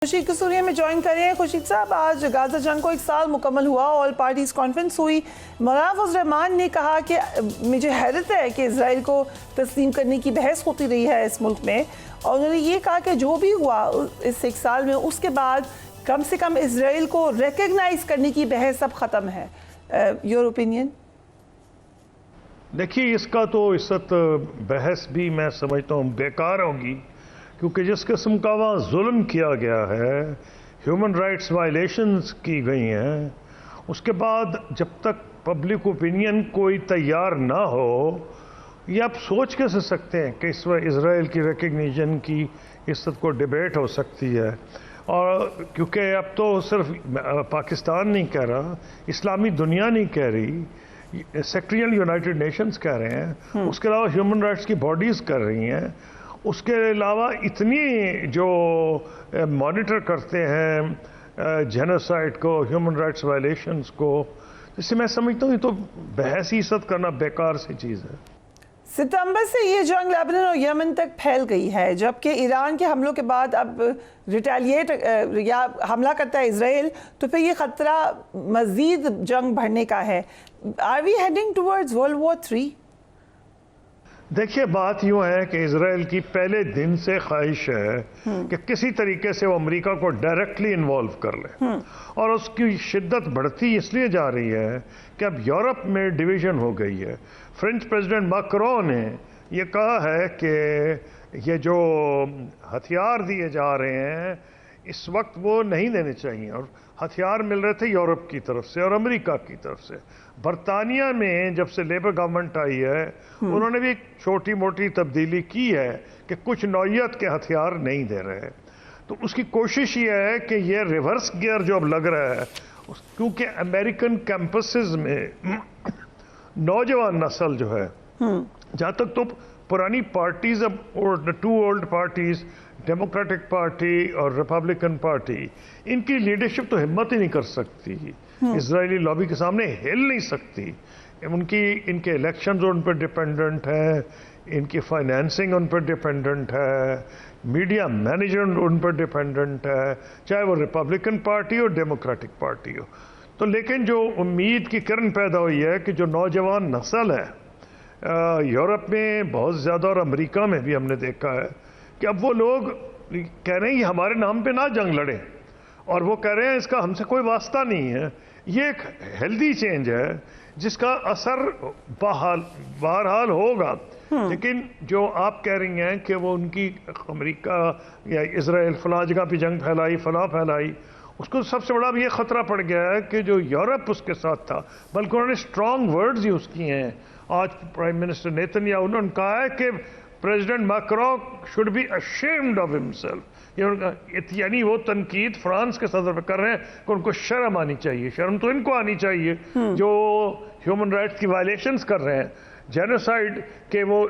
खुर्शीद कसूरिया में ज्वाइन कर रहे हैं। खुर्शीद साहब, आज गाजा जंग को 1 साल मुकम्मल हुआ, ऑल पार्टीज कॉन्फ्रेंस हुई। मौलाना फजल रहमान ने कहा कि मुझे हैरत है कि इजराइल को तस्लीम करने की बहस होती रही है इस मुल्क में, और उन्होंने ये कहा कि जो भी हुआ इस 1 साल में, उसके बाद कम से कम इजराइल को रिकग्नाइज करने की बहस अब ख़त्म है। Your opinion? देखिए, इसका तो इस वक्त बहस भी मैं समझता हूँ बेकार होगी, क्योंकि जिस किस्म का वहाँ जुल्म किया गया है, ह्यूमन राइट्स वायलेशंस की गई हैं, उसके बाद जब तक पब्लिक ओपिनियन कोई तैयार ना हो, ये आप सोच कैसे सकते हैं कि इस वक्त इसराइल की रिकग्निशन की इस वक्त को डिबेट हो सकती है। और क्योंकि अब तो सिर्फ पाकिस्तान नहीं कह रहा, इस्लामी दुनिया नहीं कह रही, सेक्रेटरी यूनाइटेड नेशंस कह रहे हैं, उसके अलावा ह्यूमन राइट्स की बॉडीज़ कर रही हैं, उसके अलावा इतनी जो मॉनिटर करते हैं जेनोसाइड को, ह्यूमन राइट्स वायलेशंस को, इससे मैं समझता हूँ ये तो बहस ही सद करना बेकार सी चीज़ है। सितंबर से ये जंग लेबनान और यमन तक फैल गई है, जबकि ईरान के हमलों के बाद अब रिटेलिएट या हमला करता है इजराइल, तो फिर ये ख़तरा मज़ीद जंग बढ़ने का है। Are we heading towards world war 3? देखिए, बात यूं है कि इजराइल की पहले दिन से ख्वाहिश है कि किसी तरीके से वो अमेरिका को डायरेक्टली इन्वॉल्व कर ले, और उसकी शिद्दत बढ़ती इसलिए जा रही है कि अब यूरोप में डिवीजन हो गई है। फ्रेंच प्रेसिडेंट मैक्रोन ने ये कहा है कि ये जो हथियार दिए जा रहे हैं इस वक्त वो नहीं देने चाहिए, और हथियार मिल रहे थे यूरोप की तरफ से और अमेरिका की तरफ से। बरतानिया में जब से लेबर गवर्नमेंट आई है, उन्होंने भी एक छोटी मोटी तब्दीली की है कि कुछ नौयत के हथियार नहीं दे रहे हैं। तो उसकी कोशिश ये है कि ये रिवर्स गियर जो अब लग रहा है, क्योंकि अमेरिकन कैंपसेस में नौजवान नस्ल जो है, जहाँ तक तो पुरानी पार्टीज, अब 2 ओल्ड पार्टीज, डेमोक्रेटिक पार्टी और रिपब्लिकन पार्टी, इनकी लीडरशिप तो हिम्मत ही नहीं कर सकती, इजरायली लॉबी के सामने हिल नहीं सकती। इनके इलेक्शंस उन पर डिपेंडेंट है, इनकी फाइनेंसिंग उन पर डिपेंडेंट है, मीडिया मैनेजमेंट उन पर डिपेंडेंट है, चाहे वो रिपब्लिकन पार्टी हो डेमोक्रेटिक पार्टी हो। तो लेकिन जो उम्मीद की किरण पैदा हुई है कि जो नौजवान नस्ल है यूरोप में बहुत ज़्यादा और अमेरिका में भी हमने देखा है कि अब वो लोग कह रहे हैं कि हमारे नाम पे ना जंग लड़े, और वो कह रहे हैं इसका हमसे कोई वास्ता नहीं है। ये एक हेल्दी चेंज है जिसका असर बहरहाल होगा। लेकिन जो आप कह रही हैं कि वो उनकी अमेरिका या इजराइल फला जगह पे जंग फैलाई, फला फैलाई, उसको सबसे बड़ा भी ये खतरा पड़ गया है कि जो यूरोप उसके साथ था, बल्कि उन्होंने स्ट्रॉन्ग वर्ड्स यूज़ किए हैं। आज प्राइम मिनिस्टर नेतन्याहू उन्होंने कहा है कि president Macron should be ashamed of himself, यानी वो तनकीद फ्रांस के सदर पर कर रहे हैं कि उनको शर्म आनी चाहिए। शर्म तो इनको आनी चाहिए जो ह्यूमन राइट्स की वायलेशंस कर रहे हैं, जेनोसाइड के। वो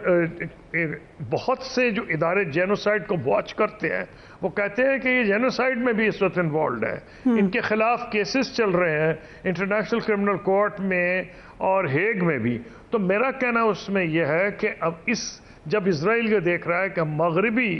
बहुत से जो इदारे जेनोसाइड को वॉच करते हैं, वो कहते हैं कि ये जेनोसाइड में भी इस वक्त इन्वॉल्व है, इनके खिलाफ केसेस चल रहे हैं इंटरनेशनल क्रिमिनल कोर्ट में और हेग में भी। तो मेरा कहना उसमें यह है कि अब जब इसराइल ये देख रहा है कि मगरबी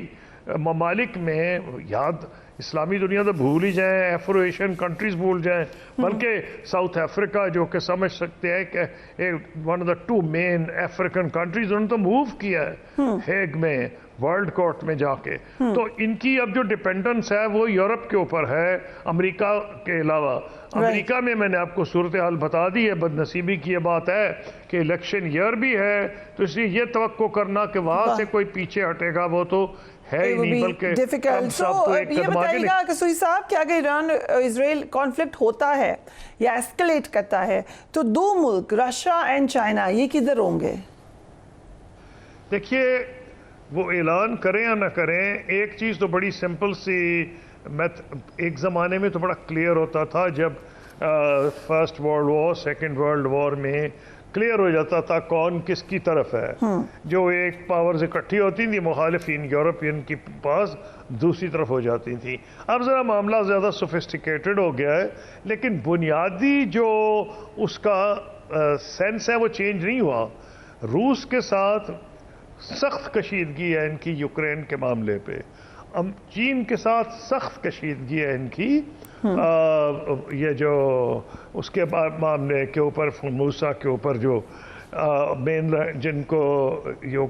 ममालिक में, याद इस्लामी दुनिया तो भूल ही जाएं, एफ्रो एशियन कंट्रीज भूल जाएं, बल्कि साउथ अफ्रीका जो कि समझ सकते हैं कि one of the 2 main African countries, उन्होंने तो मूव किया है हेग में, वर्ल्ड कोर्ट में जाके। तो इनकी अब जो डिपेंडेंस है वो यूरोप के ऊपर है, अमेरिका के अलावा। अमेरिका में मैंने आपको सूरत हाल बता दी है, बदनसीबी की ये बात है कि इलेक्शन ईयर भी है, तो इसलिए ये तवक्को करना कि वहां से कोई पीछे हटेगा वो तो है ही नहीं, बल्कि डिफिकल्ट। तो ये बताइएगा कसूरी साहब कि अगर ईरान इजराइल कॉन्फ्लिक्ट होता है या एस्केलेट करता है, तो 2 मुल्क रशिया एंड चाइना ये किधर होंगे? देखिए, वो ऐलान करें या ना करें, एक चीज़ तो बड़ी सिंपल सी, एक ज़माने में तो बड़ा क्लियर होता था जब first world war, second world war में क्लियर हो जाता था कौन किसकी तरफ है। जो एक पावर्स इकट्ठी होती थी, मुखालिफिन यूरोपियन की पास दूसरी तरफ हो जाती थी। अब ज़रा मामला ज़्यादा सोफिस्टिकेटेड हो गया है, लेकिन बुनियादी जो उसका सेंस है वो चेंज नहीं हुआ। रूस के साथ सख्त कशीदगी है इनकी यूक्रेन के मामले पे, چین کے ساتھ سخت کشیدگی ہے ان کی، یہ جو اس کے معاملے کے اوپر موسا کے اوپر جو مین جن کو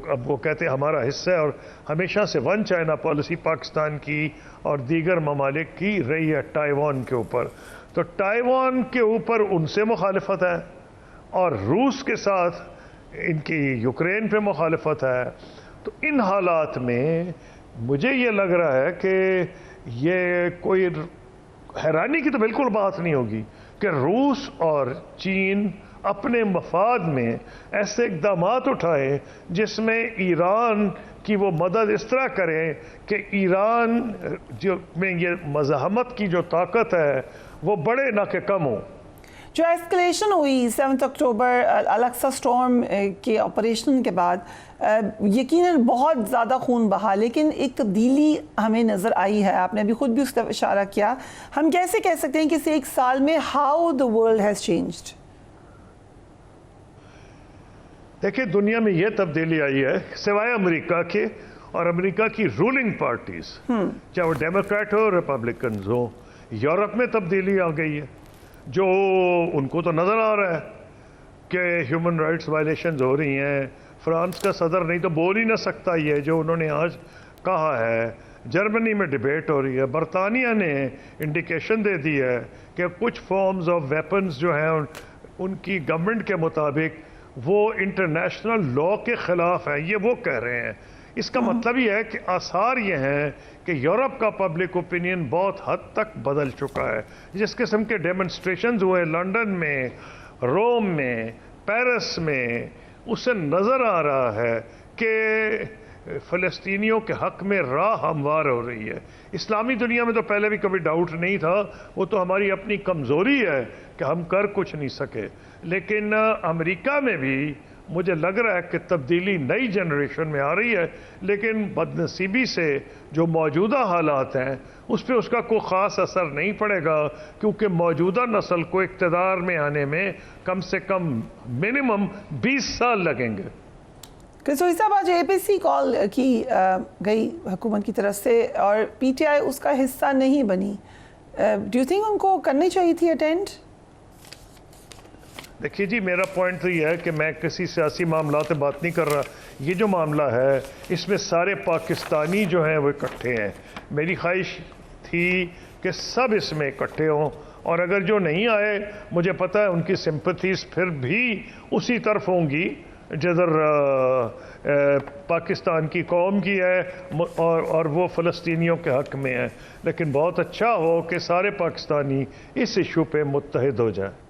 اب وہ کہتے ہیں ہمارا حصہ ہے، اور ہمیشہ سے ون چائنا پالیسی پاکستان کی اور دیگر ممالک کی رہی ہے تائیوان کے اوپر، تو تائیوان کے اوپر ان سے مخالفت ہے اور روس کے ساتھ ان کی یوکرین پہ مخالفت ہے۔ تو ان حالات میں مجھے یہ لگ رہا ہے کہ یہ کوئی حیرانی کی تو بالکل بات نہیں ہوگی کہ روس اور چین اپنے مفاد میں ایسے اقدامات اٹھائیں جس میں ایران کی وہ مدد اس طرح کریں کہ ایران میں یہ مزاحمت کی جو طاقت ہے وہ بڑے نہ کہ کم ہو۔ جو ایسکلیشن ہوئی 7 اکتوبر الاقصی سٹورم کے آپریشن کے بعد یقیناً بہت زیادہ خون بہا، لیکن ایک تبدیلی ہمیں نظر آئی ہے، آپ نے ابھی خود بھی اس کا اشارہ کیا۔ ہم کیسے کہہ سکتے ہیں کہ اس ایک سال میں how the world has changed? دیکھیں دنیا میں یہ تبدیلی آئی ہے سوائے امریکہ کے اور امریکہ کی رولنگ پارٹیز، چاہے وہ ڈیموکریٹ ہو ریپبلکنز ہو، یورپ میں تبدیلی آ گئی ہے جو ان کو تو نظر آ رہا ہے کہ ہیومن رائٹس وائلیشنز ہو رہی ہیں۔ فرانس کا صدر نہیں تو بول ہی نہ سکتا یہ جو انہوں نے آج کہا ہے۔ جرمنی میں ڈیبیٹ ہو رہی ہے، برطانیہ نے انڈیکیشن دے دی ہے کہ کچھ فارمز آف ویپنز جو ہیں ان کی گورنمنٹ کے مطابق وہ انٹرنیشنل لا کے خلاف ہیں، یہ وہ کہہ رہے ہیں۔ اس کا مطلب یہ ہے کہ آثار یہ ہیں کہ یورپ کا پبلک اوپینین بہت حد تک بدل چکا ہے۔ جس قسم کے ڈیمنسٹریشنز ہوئے لنڈن میں، روم میں، پیرس میں، اس سے نظر آ رہا ہے کہ فلسطینیوں کے حق میں راہ ہموار ہو رہی ہے۔ اسلامی دنیا میں تو پہلے بھی کبھی ڈاؤٹ نہیں تھا، وہ تو ہماری اپنی کمزوری ہے کہ ہم کر کچھ نہیں سکے، لیکن امریکہ میں بھی مجھے لگ رہا ہے کہ تبدیلی نئی جنریشن میں آ رہی ہے، لیکن بدنصیبی سے جو موجودہ حالات ہیں اس پہ اس کا کوئی خاص اثر نہیں پڑے گا، کیونکہ موجودہ نسل کو اقتدار میں آنے میں کم سے کم منیمم 20 سال لگیں گے۔ قصوری صاحب، آج اے پی سی کال کی گئی حکومت کی طرف سے اور پی ٹی آئی اس کا حصہ نہیں بنی، ڈو یو تھنک ان کو کرنی چاہیے تھی اٹینڈ؟ دیکھیے جی، میرا پوائنٹ تو یہ ہے کہ میں کسی سیاسی معاملات سے بات نہیں کر رہا، یہ جو معاملہ ہے اس میں سارے پاکستانی جو ہیں وہ اکٹھے ہیں۔ میری خواہش تھی کہ سب اس میں اکٹھے ہوں، اور اگر جو نہیں آئے مجھے پتہ ہے ان کی سمپتھیز پھر بھی اسی طرف ہوں گی جدھر پاکستان کی قوم کی ہے اور وہ فلسطینیوں کے حق میں ہے، لیکن بہت اچھا ہو کہ سارے پاکستانی اس ایشو پہ متحد ہو جائیں۔